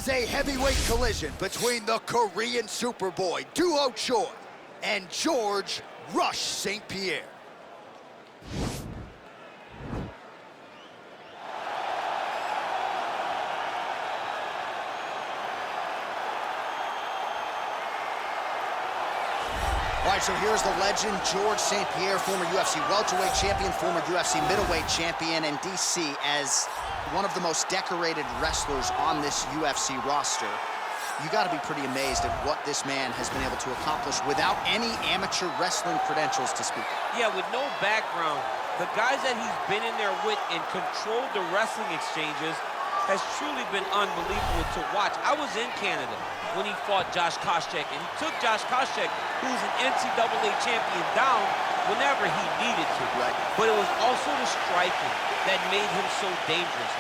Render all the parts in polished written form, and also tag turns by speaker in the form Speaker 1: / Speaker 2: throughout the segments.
Speaker 1: is a heavyweight collision between the Korean Superboy Duo Choi and George Rush St. Pierre. All right, so here's the legend, George St. Pierre, former UFC welterweight champion, former UFC middleweight champion, and DC as one of the most decorated wrestlers on this UFC roster. You got to be pretty amazed at what this man has been able to accomplish without any amateur wrestling credentials to speak of.
Speaker 2: Yeah, with no background, the guys that he's been in there with and controlled the wrestling exchanges has truly been unbelievable to watch. I was in Canada when he fought Josh Koscheck, and he took Josh Koscheck, who's an NCAA champion, down whenever he needed to.
Speaker 1: Right.
Speaker 2: But it was also the striking that made him so dangerous.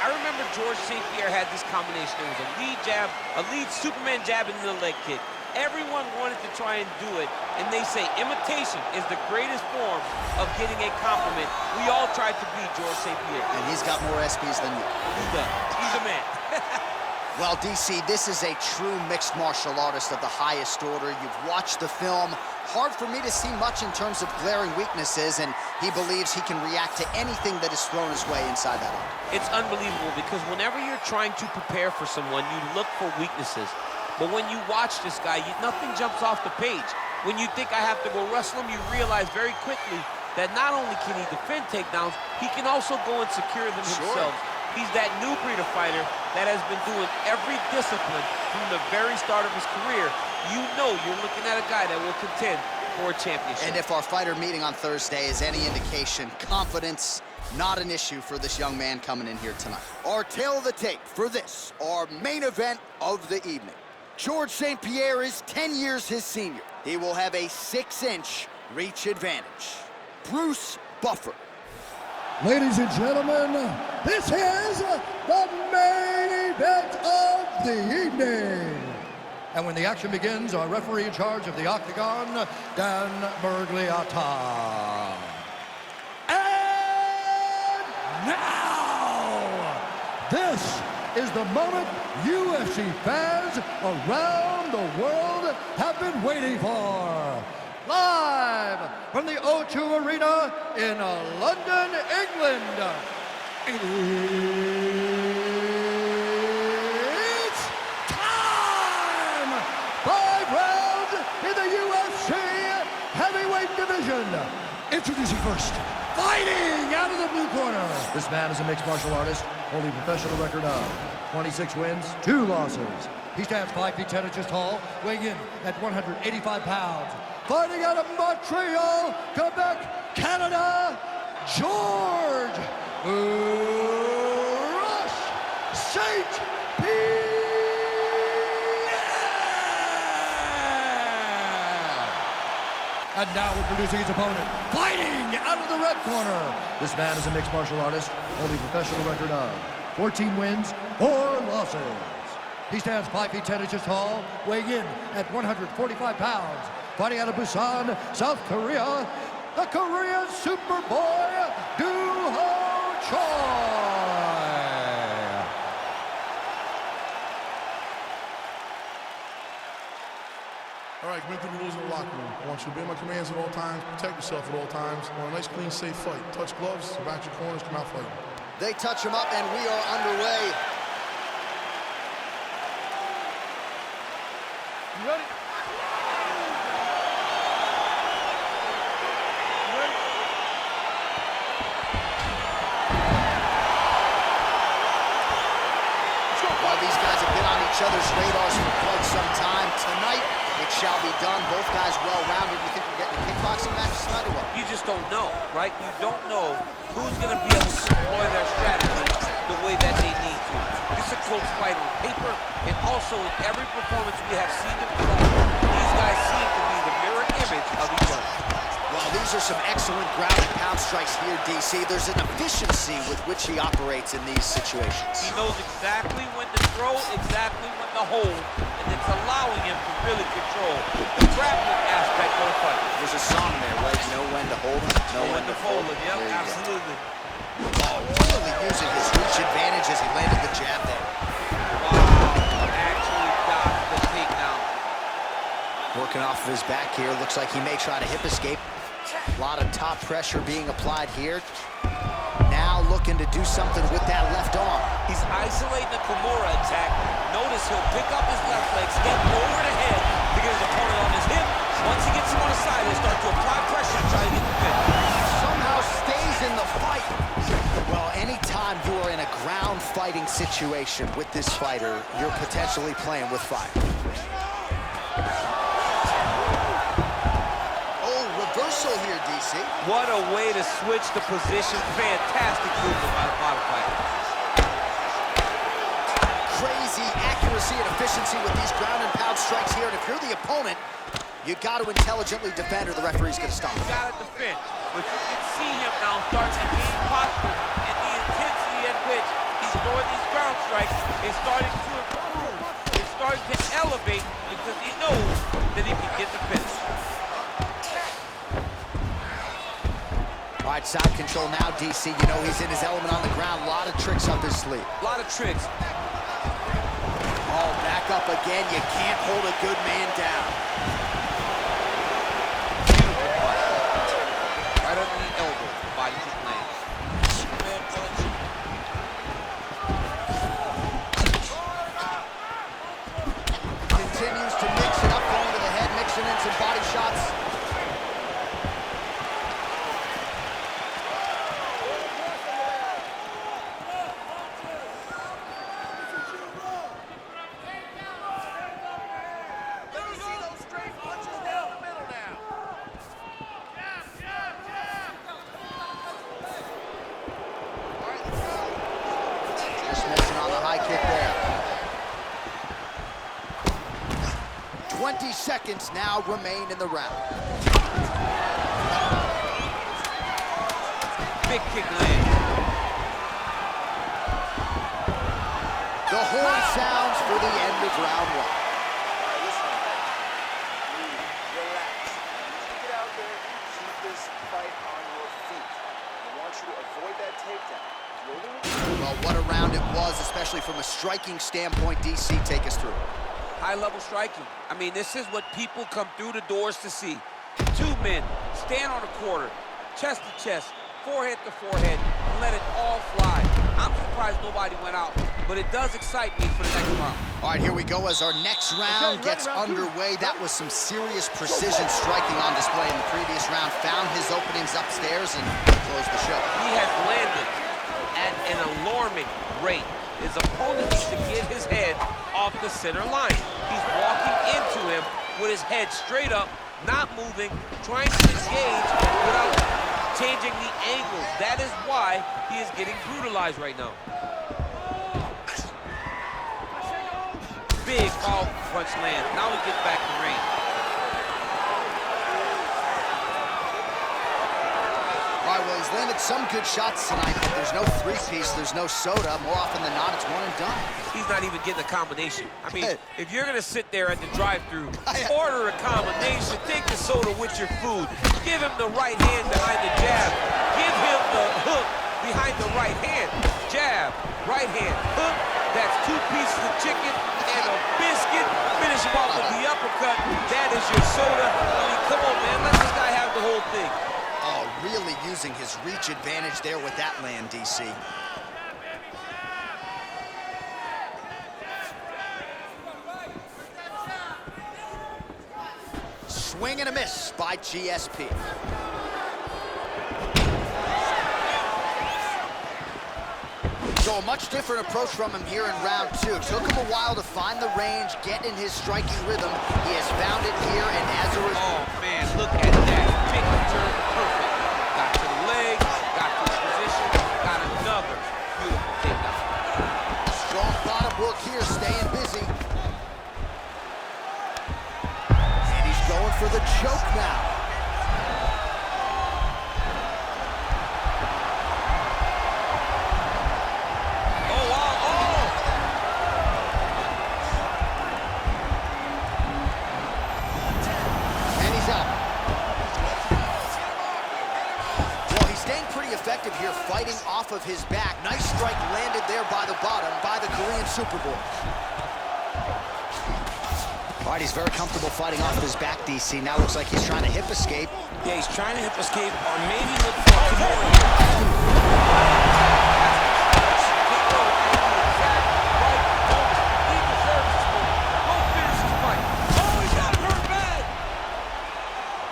Speaker 2: I remember George St. Pierre had this combination. It was a lead jab, a lead Superman jab, and then a leg kick. Everyone wanted to try and do it, and they say imitation is the greatest form of getting a compliment. We all tried to be George St. Pierre.
Speaker 1: And he's got more SPs than you.
Speaker 2: He does. He's a man.
Speaker 1: Well, DC, this is a true mixed martial artist of the highest order. You've watched the film. Hard for me to see much in terms of glaring weaknesses, and he believes he can react to anything that is thrown his way inside that arm.
Speaker 2: It's unbelievable because whenever you're trying to prepare for someone, you look for weaknesses. But when you watch this guy, nothing jumps off the page. When you think I have to go wrestle him, you realize very quickly that not only can he defend takedowns, he can also go and secure them himself. He's that new breed of fighter that has been doing every discipline from the very start of his career. You know you're looking at a guy that will contend for a championship.
Speaker 1: And if our fighter meeting on Thursday is any indication, confidence, not an issue for this young man coming in here tonight. Our tale of the tape for this, our main event of the evening. George St. Pierre is 10 years his senior. He will have a 6-inch reach advantage. Bruce Buffer.
Speaker 3: Ladies and gentlemen, this is the main event of the evening. And when the action begins, our referee in charge of the Octagon, Dan Bergliata. And now, this is the moment UFC fans around the world have been waiting for. Live from the O2 Arena in London, England. It's time! 5 rounds in the UFC heavyweight division. Introducing first, fighting out of the blue corner. This man is a mixed martial artist, holding a professional record of 26 wins, 2 losses. He stands 5 feet 10 inches tall, weighing in at 185 pounds. Fighting out of Montreal, Quebec, Canada, George Rush St. Pierre. And now introducing his opponent, fighting out of the red corner. This man is a mixed martial artist, holding a professional record of 14 wins, 4 losses. He stands 5 feet 10 inches tall, weighing in at 145 pounds. Fighting out of Busan, South Korea, the Korean Superboy, Duo Choi.
Speaker 4: All right, commit to the rules in the locker room. I want you to obey my commands at all times, protect yourself at all times. I want a nice, clean, safe fight. Touch gloves, back your corners, come out fighting.
Speaker 1: They touch him up, and we are underway.
Speaker 4: You ready?
Speaker 1: These guys have been on each other's radars for quite some time. Tonight, it shall be done. Both guys well-rounded. You think we're getting a kickboxing match tonight or what?
Speaker 2: You just don't know, right? You don't know who's going to be able to deploy their strategy the way that they need to. It's a close fight on paper, and also in every performance we have seen them play, these guys seem to be the mirror image of each other.
Speaker 1: Well, these are some excellent ground and pound strikes here, DC. There's an efficiency with which he operates in these situations.
Speaker 2: He knows exactly when to throw, exactly when to hold, and it's allowing him to really control the grappling aspect of the fight.
Speaker 1: There's a song there, right? Know when to hold him, know when to fold him.
Speaker 2: Yep, absolutely.
Speaker 1: Oh, really using his reach advantage as he landed the jab there.
Speaker 2: Wow.
Speaker 1: Working off of his back here. Looks like he may try to hip escape. A lot of top pressure being applied here. Now looking to do something with that left arm.
Speaker 2: He's isolating the Kimura attack. Notice he'll pick up his left leg, step over the head to get his opponent on his hip. Once he gets him on the side, he'll start to apply pressure to try to get the pin.
Speaker 1: Somehow stays in the fight. Well, anytime you are in a ground fighting situation with this fighter, you're potentially playing with fire. Reversal here, DC.
Speaker 2: What a way to switch the position. Fantastic movement by the bottom fighter.
Speaker 1: Crazy accuracy and efficiency with these ground and pound strikes here. And if you're the opponent, you got to intelligently defend or the referee's going to stop.
Speaker 2: You got to defend. But you can see him now start to gain posture, and the intensity at which he's throwing these ground strikes is starting to improve. It's starting to elevate because he knows that he can get the finish.
Speaker 1: All right, side control now, DC. You know he's in his element on the ground. A lot of tricks up his sleeve.
Speaker 2: A lot of tricks.
Speaker 1: Oh, back up again. You can't hold a good man down.
Speaker 2: Right under the elbow. Body kick lands. Superman punch.
Speaker 1: Continues to mix it up, going to the head, mixing in some body shots. Missing on the high kick there. 20 seconds now remain in the round.
Speaker 2: Big kick lands.
Speaker 1: The horn sounds for the end of round one.
Speaker 5: Listen, relax. You get out there, keep this fight on your feet. I want you to avoid that takedown.
Speaker 1: Well, what a round it was, especially from a striking standpoint. DC, take us through.
Speaker 2: High-level striking. I mean, this is what people come through the doors to see. Two men stand on a quarter, chest to chest, forehead to forehead, and let it all fly. I'm surprised nobody went out, but it does excite me for the next round.
Speaker 1: All right, here we go as our next round gets underway. That was some serious precision striking on display in the previous round. Found his openings upstairs and closed the show.
Speaker 2: He has landed at an alarming rate. His opponent needs to get his head off the center line. He's walking into him with his head straight up, not moving, trying to engage without changing the angles. That is why he is getting brutalized right now. Big powerful punch lands. Now he gets back in range.
Speaker 1: All right, well, he's landed some good shots tonight, but there's no three-piece, there's no soda. More often than not, it's one and done.
Speaker 2: He's not even getting a combination. I mean, if you're gonna sit there at the drive-thru, order a combination, take the soda with your food, give him the right hand behind the jab, give him the hook behind the right hand, jab, right hand, hook, that's 2 pieces of chicken and a biscuit, finish him off with the uppercut, that is your soda. I mean, come on, man, let this guy have the whole thing.
Speaker 1: Oh, really using his reach advantage there with that land, DC. Swing and a miss by GSP. So a much different approach from him here in round two. Took him a while to find the range, get in his striking rhythm. He has found it here, and as a result...
Speaker 2: Oh, man, look at that. Big turn, perfect. Got to the leg, got to his position, got another beautiful takedown.
Speaker 1: Strong bottom work here, staying busy. And he's going for the choke now. Effective here, fighting off of his back. Nice strike landed there by the bottom by the Korean Superboy. All right, he's very comfortable fighting off his back, DC. Now looks like he's trying to hip escape.
Speaker 2: Yeah, he's trying to hip escape or maybe look for a more.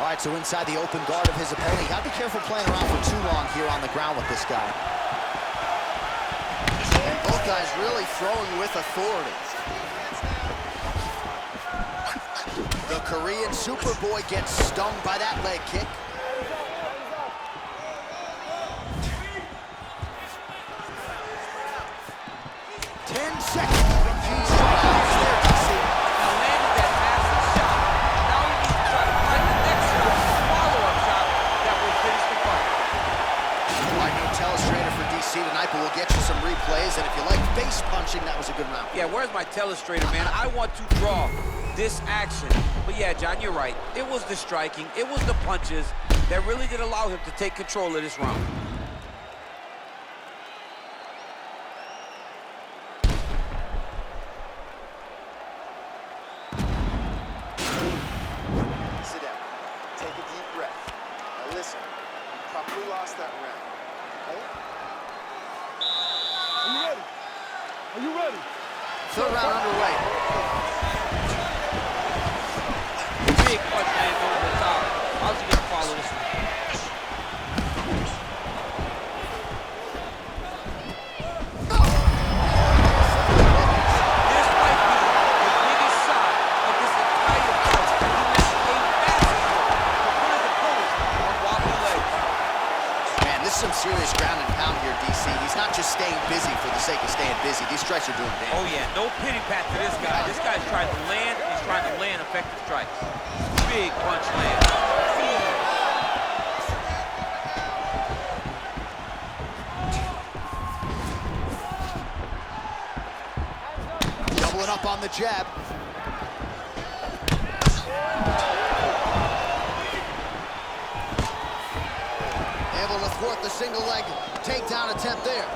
Speaker 1: All right, so inside the open guard of his opponent. You gotta be careful playing around for too long here on the ground with this guy. And both guys really throwing with authority. The Korean Superboy gets stung by that leg kick. Tonight, but we'll get you some replays, and if you like base punching, that was a good round.
Speaker 2: Yeah, where's my telestrator, man? I want to draw this action. But yeah, John, you're right. It was the striking, it was the punches that really did allow him to take control of this round.
Speaker 5: Sit down. Take a deep breath. Now listen, you probably lost that round. Okay?
Speaker 3: Are you ready? Are you ready?
Speaker 1: Third round underway.
Speaker 2: Big punch lands over the top. How's he gonna follow this one? This might be the biggest shot of this entire fight. He makes a massive one to put his opponent on wobbly legs.
Speaker 1: Man, this is some serious ground and pound here, DC. He's not just staying busy for the sake of staying busy. These strikes are doing damage.
Speaker 2: Oh yeah, no pity pat to this guy. This guy's trying to land, he's trying to land effective strikes. Big punch land.
Speaker 1: Doubling up on the jab. Able to thwart the single leg takedown attempt there.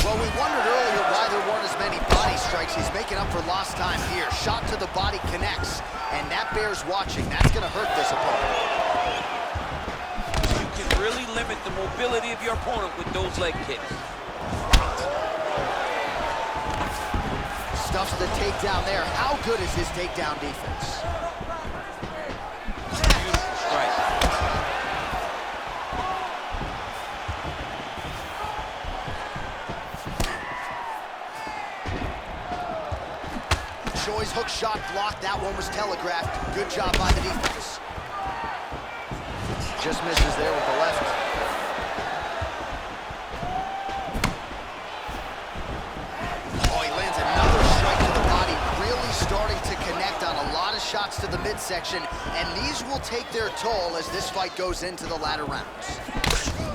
Speaker 1: Well, we wondered earlier why there weren't as many body strikes. He's making up for lost time here. Shot to the body connects, and that bears watching. That's going to hurt this opponent.
Speaker 2: You can really limit the mobility of your opponent with those leg kicks.
Speaker 1: Stuffs the takedown there. How good is his takedown defense?
Speaker 2: Beautiful strike.
Speaker 1: Choi's hook shot blocked. That one was telegraphed. Good job by the defense. Just misses there with the left. Oh, he lands another strike to the body. Really starting to connect on a lot of shots to the midsection. And these will take their toll as this fight goes into the latter rounds.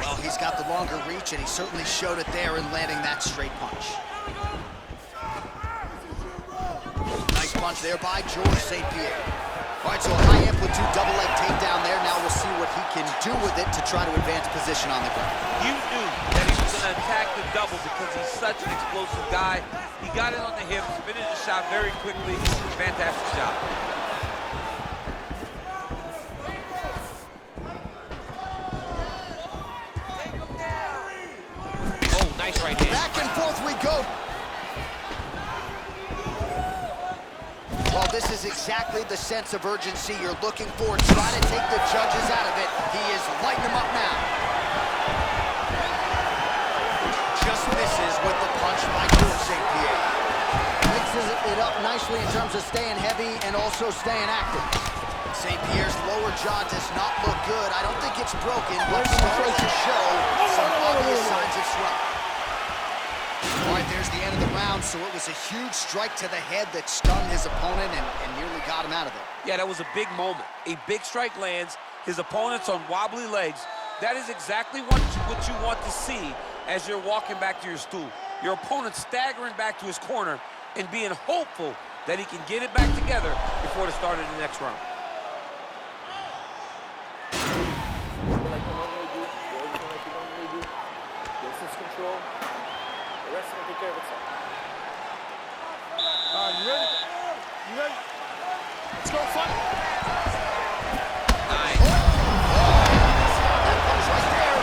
Speaker 1: Well, he's got the longer reach, and he certainly showed it there in landing that straight punch. Nice punch there by George St. Pierre. All right, so a high amplitude double leg takedown there. Now we'll see what he can do with it to try to advance position on the ground.
Speaker 2: You knew that he was going to attack the double because he's such an explosive guy. He got it on the hips, finished the shot very quickly. Fantastic job. Oh, nice right hand.
Speaker 1: Back and forth we go. Well, this is exactly the sense of urgency you're looking for. Try to take the judges out of it. He is lighting them up now. Just misses with the punch by George St. Pierre. Mixes it up nicely in terms of staying heavy and also staying active. St. Pierre's lower jaw does not look good. I don't think it's broken, but starting to show some obvious signs of swelling. All right, there's the end of the round, so it was a huge strike to the head that stunned his opponent and nearly got him out of it.
Speaker 2: Yeah, that was a big moment. A big strike lands, his opponent's on wobbly legs. That is exactly what you want to see as you're walking back to your stool. Your opponent staggering back to his corner and being hopeful that he can get it back together before the start of the next round.
Speaker 5: favorite song.
Speaker 4: You ready? You ready? Let's go, fight.
Speaker 2: Nice.
Speaker 1: That punch right there.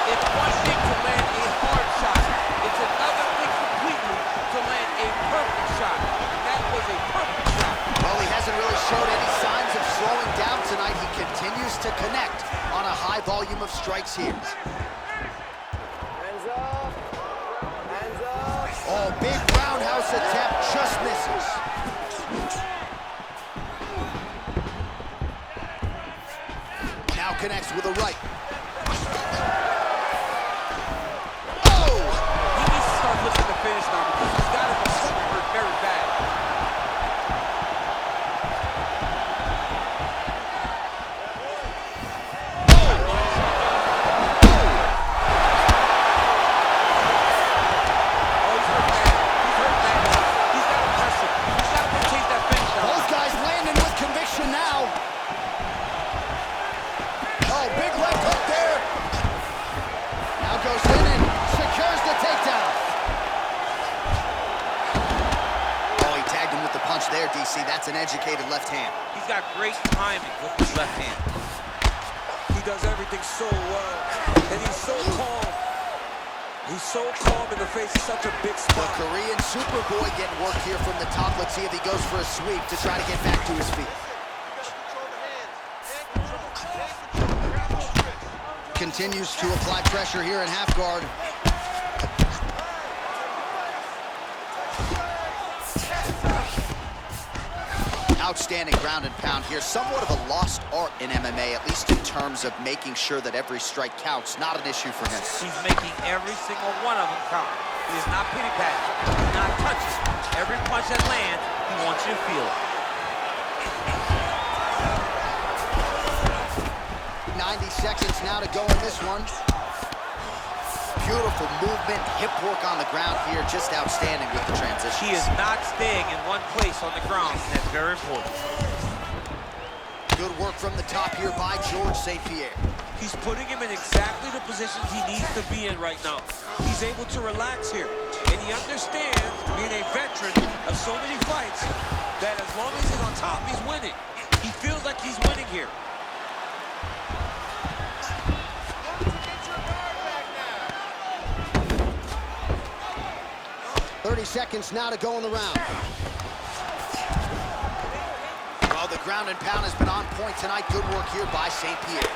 Speaker 2: It's one thing to land a hard shot. It's another thing completely to land a perfect shot. That was a perfect shot.
Speaker 1: Well, he hasn't really showed any signs of slowing down tonight. He continues to connect on a high volume of strikes here.
Speaker 5: Hands up. Hands up.
Speaker 1: Oh, big roundhouse attempt just misses. Now connects with a right. Oh!
Speaker 2: He needs to start looking to finish now because he's got his opponent hurt very bad. Oh, he's hurt bad. He's hurt bad. He's got to press him. He's got to chase that finish down.
Speaker 1: Both guys landing with conviction now. Oh, big left hook there. Now goes in and secures the takedown. Oh, he tagged him with the punch there, DC. That's an educated left hand.
Speaker 2: He's got great timing with his left hand.
Speaker 6: He does everything so well, and he's so calm. He's so calm in the face of such a big
Speaker 1: The
Speaker 6: spot.
Speaker 1: Korean Superboy getting work here from the top. Let's see if he goes for a sweep to try to get back to his feet. Continues to apply pressure here in half guard. Outstanding ground and pound here. Somewhat of a lost art in MMA, at least in terms of making sure that every strike counts. Not an issue for him.
Speaker 2: He's making every single one of them count. He is not pity-patting. He's not touching. Every punch that lands, he wants you to feel it.
Speaker 1: 90 seconds now to go in this one. Beautiful movement, hip work on the ground here, just outstanding with the transition.
Speaker 2: He is not staying in one place on the ground, and that's very important.
Speaker 1: Good work from the top here by George St. Pierre.
Speaker 6: He's putting him in exactly the positions he needs to be in right now. He's able to relax here, and he understands, being a veteran of so many fights, that as long as he's on top, he's winning. He feels like he's winning here.
Speaker 1: 30 seconds now to go in the round. Well, the ground and pound has been on point tonight. Good work here by St. Pierre.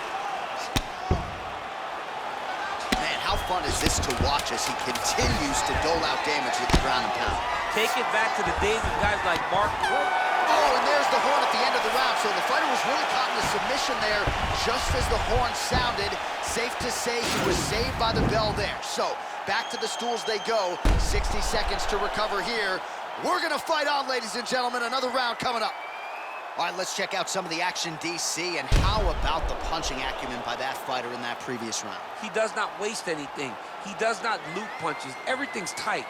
Speaker 1: Man, how fun is this to watch as he continues to dole out damage with the ground and pound.
Speaker 2: Take it back to the days of guys like Mark.
Speaker 1: Oh, and there's the horn at the end of the round. So the fighter was really caught in the submission there just as the horn sounded. Safe to say he was saved by the bell there. So back to the stools they go. 60 seconds to recover here. We're going to fight on, ladies and gentlemen. Another round coming up. All right, let's check out some of the action, DC. And how about the punching acumen by that fighter in that previous round?
Speaker 2: He does not waste anything. He does not loop punches. Everything's tight.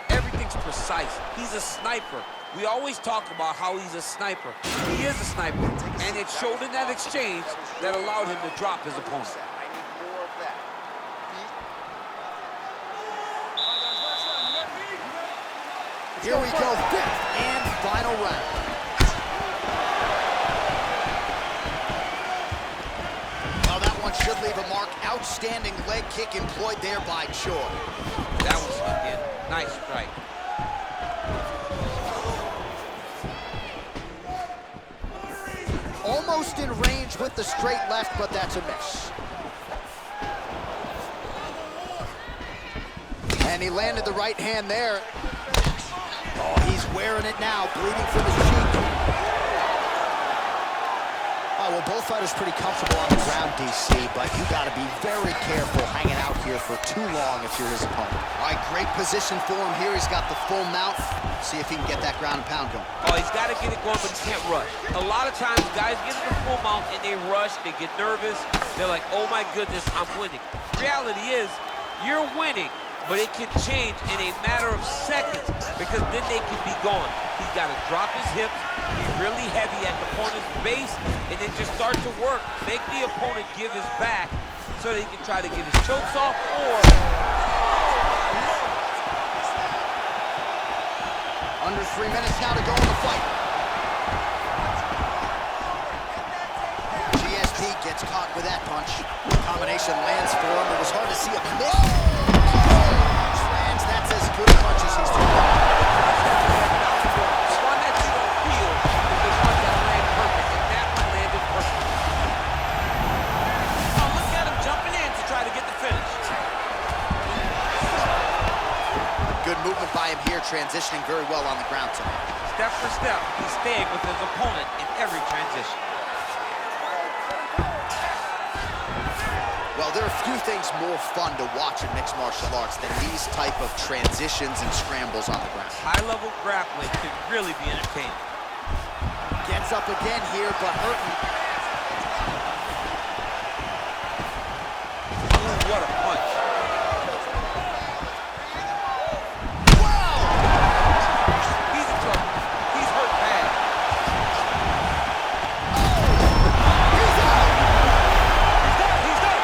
Speaker 2: Everything's precise. He's a sniper. We always talk about how he's a sniper. He is a sniper. And it showed in that exchange that allowed him to drop his opponent.
Speaker 5: I need more of that.
Speaker 1: Here we go, fifth and final round. Well, that one should leave a mark. Outstanding leg kick employed there by Choi.
Speaker 2: That was again. Nice strike.
Speaker 1: Almost in range with the straight left, but that's a miss. And he landed the right hand there. Oh, he's wearing it now, bleeding from his cheek. Oh, well, both fighters pretty comfortable on the ground, DC, but you got to be very careful hanging out here for too long if you're his opponent. All right, great position for him here. He's got the full mount. See if he can get that ground and pound going.
Speaker 2: Oh, he's got to get it going, but he can't rush. A lot of times, guys get in the full mount and they rush, they get nervous. They're like, oh my goodness, I'm winning. Reality is, you're winning, but it can change in a matter of seconds because then they can be gone. He's got to drop his hips, be really heavy at the opponent's base, and then just start to work. Make the opponent give his back so that he can try to get his chokes off or...
Speaker 1: Under 3 minutes now to go in the fight. GSP gets caught with that punch. Combination lands for him. It was hard to see a miss. Punch lands. That's as good a punch as he's thrown.
Speaker 2: The one that you don't feel is the one that lands perfect, and that one landed perfect. Oh, look at him jumping in to try to get the finish.
Speaker 1: Good movement by him here, transitioning very well on the ground tonight.
Speaker 2: Step for step, he's staying with his opponent in every transition.
Speaker 1: Well, there are few things more fun to watch in mixed martial arts than these type of transitions and scrambles on the ground.
Speaker 2: High-level grappling can really be entertaining.
Speaker 1: Gets up again here, but hurting.
Speaker 2: Ooh, what a punch. He's in trouble. He's hurt bad.
Speaker 1: He's out!
Speaker 2: He's done.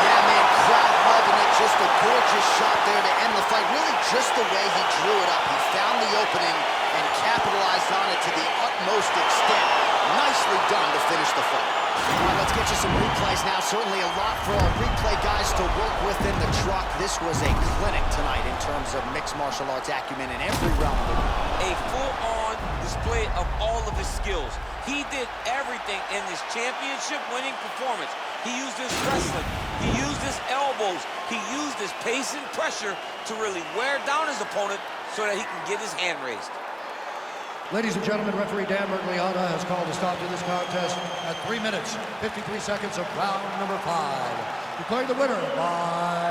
Speaker 1: Yeah, man, crowd loving it. Just a gorgeous shot there to end the fight. Really just the way he drew it up. He found the opening and capitalized on it to the utmost extent. Nicely done to finish the fight. All right, let's get you some replays now. Certainly a lot for our replay guys to work with in the truck. This was a clinic tonight in terms of mixed martial arts acumen in every realm of the ring.
Speaker 2: A full-on display of all of his skills. He did everything in this championship-winning performance. He used his wrestling. He used his elbows. He used his pace and pressure to really wear down his opponent so that he can get his hand raised.
Speaker 3: Ladies and gentlemen, referee Dan Mergliata has called a stop to this contest at 3 minutes, 53 seconds of round number 5. Declaring the winner by